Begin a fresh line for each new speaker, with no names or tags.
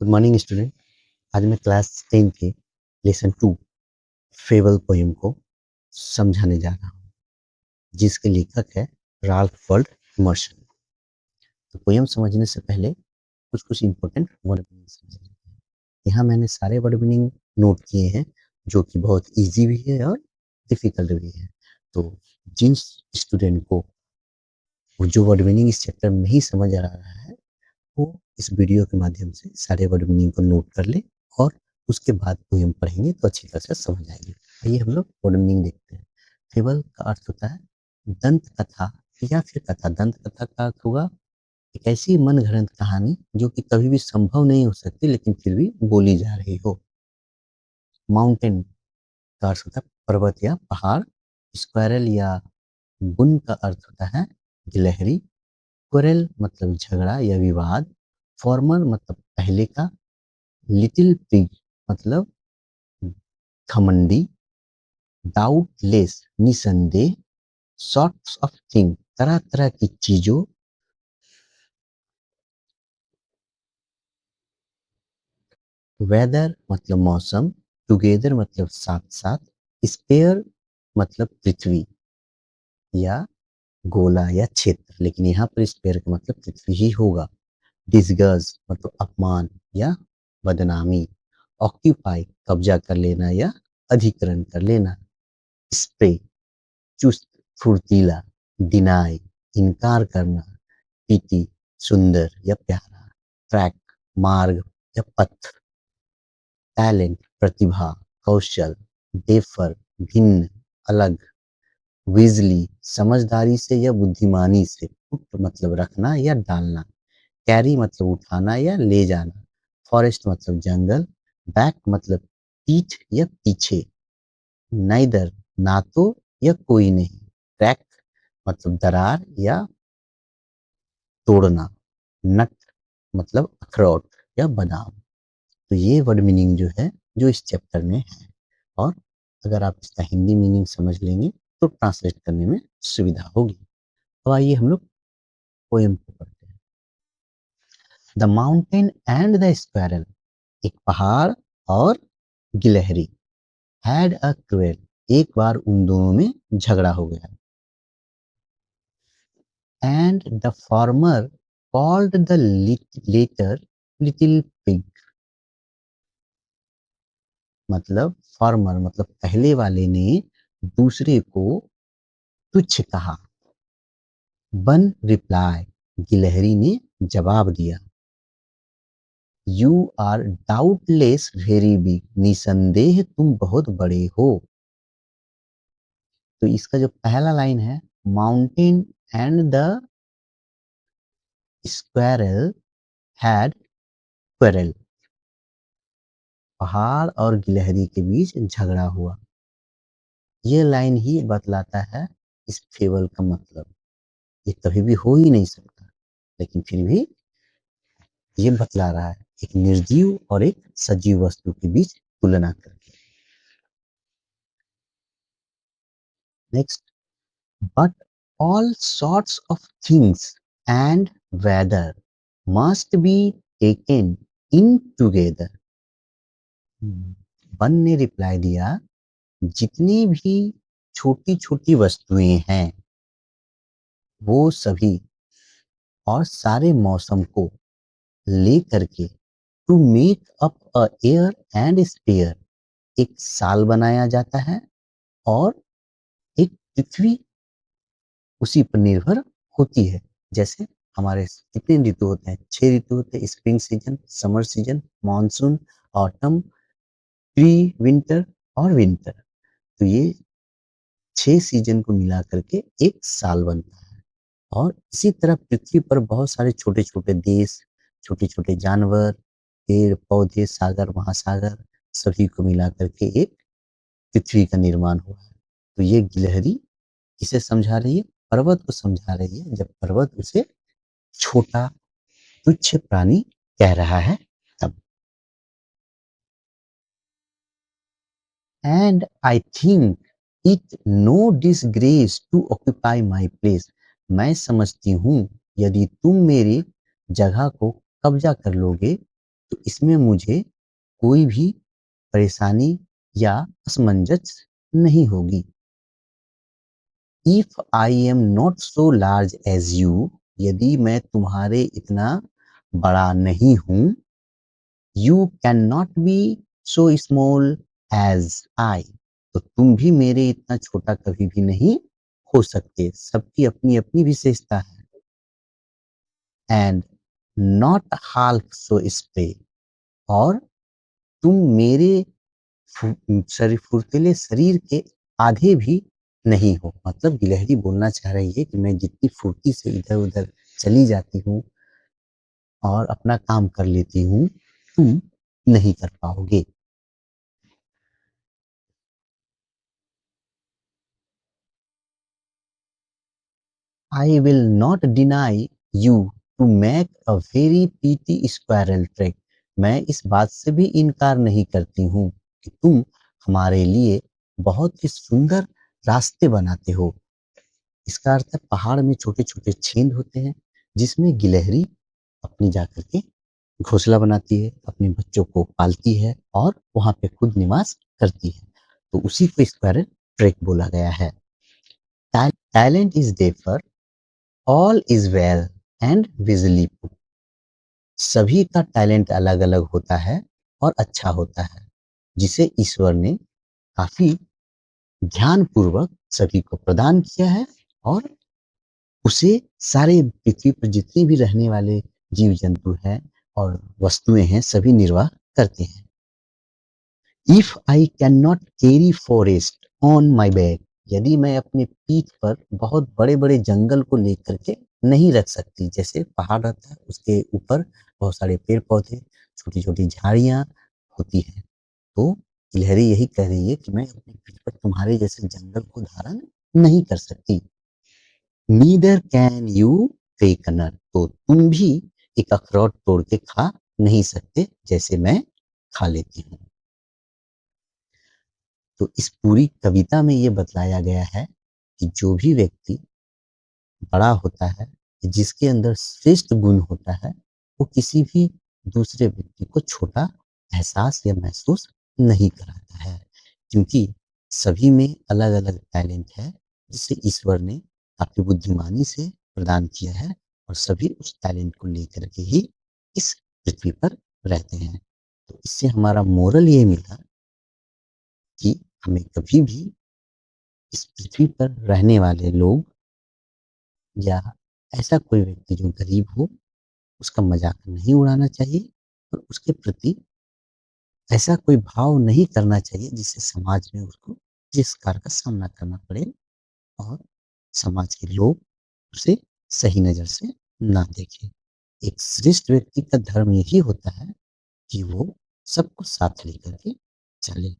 Good morning student. आज मैं class 10 के लेसन 2 फेबल पोएम को समझाने जा रहा हूँ, जिसके लेखक है राल्फ वाल्डो इमर्सन। तो पोएम समझने से पहले कुछ इम्पोर्टेंट वर्ड मीनिंग समझ लेते हैं। यहाँ मैंने सारे वर्ड मीनिंग नोट किए हैं, जो कि बहुत इजी भी है और डिफिकल्ट भी है। तो जिन स्टूडेंट को जो वर्ड मीनिंग इस चैप्टर में नहीं समझ आ रहा है, वो इस वीडियो के माध्यम से सारे वर्ड मीनिंग को नोट कर ले और उसके बाद पोएम पढ़ेंगे तो अच्छी तरह से समझ आएगी। आइए हम लोग वर्ड मीनिंग देखते हैं। फेबल का अर्थ होता है दंत कथा या फिर कथा। दंत कथा का अर्थ होगा एक ऐसी मनगढ़ंत कहानी जो कि कभी भी संभव नहीं हो सकती लेकिन फिर भी बोली जा रही हो। माउंटेन का अर्थ होता है पर्वत या पहाड़। स्क्वायरल या बुन का अर्थ होता है गिलहरी। क्वेरल मतलब झगड़ा या विवाद। फॉर्मर मतलब पहले का। लिटिल पिग मतलब घमंडी। डाउटलेस निसंदेह। सॉर्ट्स ऑफ थिंग तरह तरह की चीजों। वेदर मतलब मौसम। टुगेदर मतलब साथ साथ। स्पेयर मतलब पृथ्वी या गोला या क्षेत्र, लेकिन यहाँ पर स्पेयर का मतलब पृथ्वी ही होगा। डिसगर्ज मतलब अपमान या बदनामी। ऑक्यूपाई कब्जा कर लेना या अधिकरण कर लेना। स्प्रे चुस्त फुर्तीला। डिनाई इनकार करना। पीटी सुंदर या प्यारा। ट्रैक मार्ग या पथ। टैलेंट प्रतिभा कौशल। डेफर भिन्न अलग। विजली समझदारी से या बुद्धिमानी से। पुट मतलब रखना या डालना। कैरी मतलब उठाना या ले जाना। फॉरेस्ट मतलब जंगल। बैक मतलब पीठ या पीछे। नाइदर ना तो या कोई नहीं। क्रैक मतलब दरार या तोड़ना। नट मतलब अखरोट या बादाम। तो ये वर्ड मीनिंग जो है जो इस चैप्टर में है, और अगर आप इसका हिंदी मीनिंग समझ लेंगे तो ट्रांसलेट करने में सुविधा होगी। तो आइए हम लोग पोएम को पढ़ते हैं। The mountain and the squirrel. एक पहाड़ और गिलहरी। Had a quarrel. एक बार उन दोनों में झगड़ा हो गया। And the former called the latter little pig. मतलब फार्मर मतलब पहले वाले ने दूसरे को तुच्छ कहा। वन रिप्लाई गिलहरी ने जवाब दिया। You are doubtless very big. निसंदेह तुम बहुत बड़े हो। तो इसका जो पहला लाइन है, mountain and the squirrel had quarrel. पहाड़ और गिलहरी के बीच झगड़ा हुआ। ये लाइन ही बतलाता है इस फेबल का मतलब। ये कभी भी हो ही नहीं सकता, लेकिन फिर भी ये बतला रहा है एक निर्जीव और एक सजीव वस्तु के बीच तुलना करके। Next, but all sorts of things and weather must be taken in together. One ने रिप्लाई दिया, जितनी भी छोटी छोटी वस्तुएं हैं वो सभी और सारे मौसम को ले करके to make up a year and sphere एक साल बनाया जाता है, और एक पृथ्वी उसी पर निर्भर होती है। जैसे हमारे कितने ऋतु होते हैं? 6 ऋतु होते हैं। Spring season, summer season, monsoon, autumn, pre winter और विंटर। तो ये 6 सीजन को मिला करके एक साल बनता है। और इसी तरह पृथ्वी पर बहुत सारे छोटे छोटे देश, छोटे छोटे जानवर, पेड़ पौधे, सागर महासागर, सभी को मिला करके एक पृथ्वी का निर्माण हुआ है। तो ये गिलहरी किसे समझा रही है? पर्वत को समझा रही है, जब पर्वत उसे छोटा तुच्छ प्राणी कह रहा है तब। And I think it no disgrace to occupy my place. मैं समझती हूँ यदि तुम मेरी जगह को कब्जा कर लोगे तो इसमें मुझे कोई भी परेशानी या असमंजस नहीं होगी। If I am not so large as you, यदि मैं तुम्हारे इतना बड़ा नहीं हूं, you can not be so small as I, तो तुम भी मेरे इतना छोटा कभी भी नहीं हो सकते। सबकी अपनी अपनी विशेषता है। And not half so spray, और तुम मेरे फुर्तीले शरीर के आधे भी नहीं हो। मतलब गिलहरी बोलना चाह रही है कि मैं जितनी फुर्ती से इधर उधर चली जाती हूँ और अपना काम कर लेती हूँ, तुम नहीं कर पाओगे। I will not deny you to make a very pretty squirrel track. मैं इस बात से भी इनकार नहीं करती हूँ कि तुम हमारे लिए बहुत ही सुंदर रास्ते बनाते हो। इसका अर्थ है पहाड़ में छोटे-छोटे छेद होते हैं, जिसमें गिलहरी अपनी जाकर के घोंसला बनाती है, अपने बच्चों को पालती है और वहाँ पे खुद निवास करती है। तो उसी को स्क्वायरल ट्रैक बोला गया है। Talent is there, all is well and wisely. सभी का टैलेंट अलग-अलग होता है और अच्छा होता है, जिसे ईश्वर ने काफ़ी ध्यानपूर्वक सभी को प्रदान किया है और उसे सारे पृथ्वी पर जितने भी रहने वाले जीव-जंतु हैं और वस्तुएँ हैं, सभी निर्वाह करते हैं। If I can not carry forest on my back, यदि मैं अपने पीठ पर बहुत बड़े-बड़े जंगल को लेकर के नहीं रख सकती, जैसे पहाड़ रहता है उसके ऊपर बहुत सारे पेड़-पौधे, छोटी-छोटी झाड़ियाँ होती हैं, तो गिलहरी यही कह रही है कि मैं अपने पीठ पर तुम्हारे जैसे जंगल को धारण नहीं कर सकती। Neither can you take a nut, तो तुम भी एक अखरोट तोड़ के खा नहीं सकते जैसे मैं खा लेती हूँ। तो इस पूरी कविता में ये बतलाया गया है कि जो भी व्यक्ति बड़ा होता है, जिसके अंदर श्रेष्ठ गुण होता है, वो किसी भी दूसरे व्यक्ति को छोटा एहसास या महसूस नहीं कराता है, क्योंकि सभी में अलग-अलग टैलेंट है, जिसे ईश्वर ने काफ़ी बुद्धिमानी से प्रदान किया है और सभी उस टैलेंट को लेकर के ही इस पृथ्वी पर रहते हैं। तो इससे हमारा मोरल ये मिला कि हमें कभी भी इस पृथ्वी पर रहने वाले लोग या ऐसा कोई व्यक्ति जो गरीब हो, उसका मज़ाक नहीं उड़ाना चाहिए और उसके प्रति ऐसा कोई भाव नहीं करना चाहिए जिससे समाज में उसको तिरस्कार का सामना करना पड़े और समाज के लोग उसे सही नज़र से ना देखें। एक श्रेष्ठ व्यक्ति का धर्म यही होता है कि वो सबको साथ लेकर के चले।